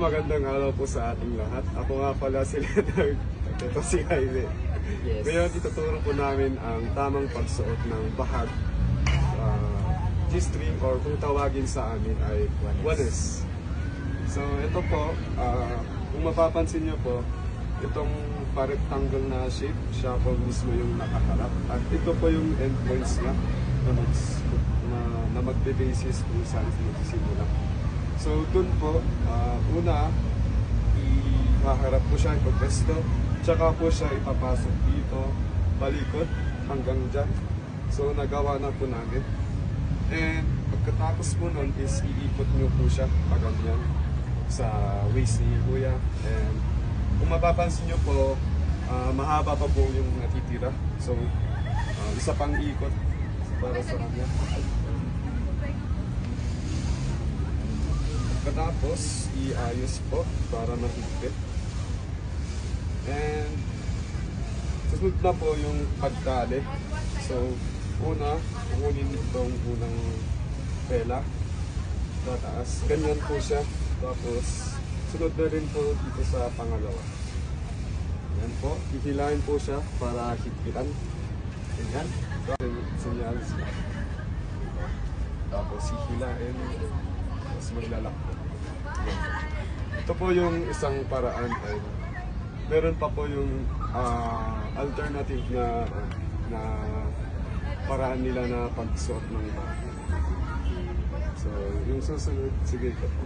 magandang araw po sa ating lahat. Ako nga pala si Leonard. Ito si Jaime. Yes. Ngayon, ituturo po namin ang tamang pagsuot ng bahag, G-string, or kung tawagin sa amin ay wanes. So, ito po, kung mapapansin nyo po, itong pa-rectangle na shape, siya po mismo yung nakaharap. At ito po yung endpoints niya na magbe-basis kung saan magsisimula. So, dun po, una, ihaharap po siya, ipagpesto, tsaka po siya ipapasok dito, balikod, hanggang dyan. So, nagawa na po namin. And, pagkatapos po nun is iikot nyo po siya, paganyan, sa waist ni Kuya. And, kung mapapansin nyo po, mahaba pa po yung natitira. So, isa pang ikot para sa kanya. Pagkatapos, iayos po para mahigpit. And susunod na po yung pagtali. So, una, kukunin itong unang pela. Tataas. Ganyan po siya. Tapos, sunod na rin po dito sa pangalawa. Yan po. Hihilahin po siya para higpitan. Ganyan. Sinyalis na. Tapos, hihilahin. Tapos, maglalak po. Ito po yung isang paraan. Meron pa po yung alternative na paraan nila na pagsuot ng bag. So, yung susunod, sige ka po.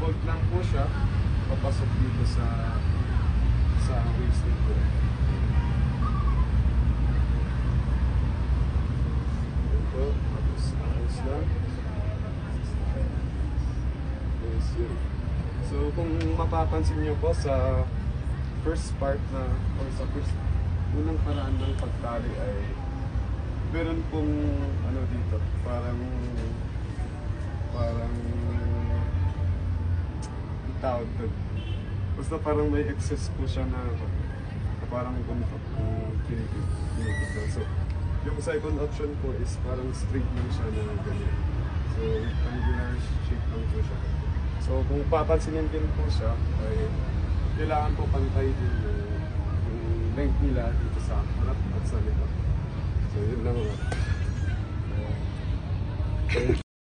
Fold lang po siya, papasok dito sa waist ko. Ito, tapos ayos lang. So, kung mapapansin nyo po sa first part na, or sa first, unang paraan ng pagtali ay meron pong ano dito, parang tawag to. Basta parang may excess po siya na parang ganito, kinikita. So, yung second option po is parang straight lang siya na ganyan. So, rectangular shape lang po siya. So, kung papansinin din po siya, ay kailangan po pantay din yung length nila dito sa harap at sa likod. So, yun lang.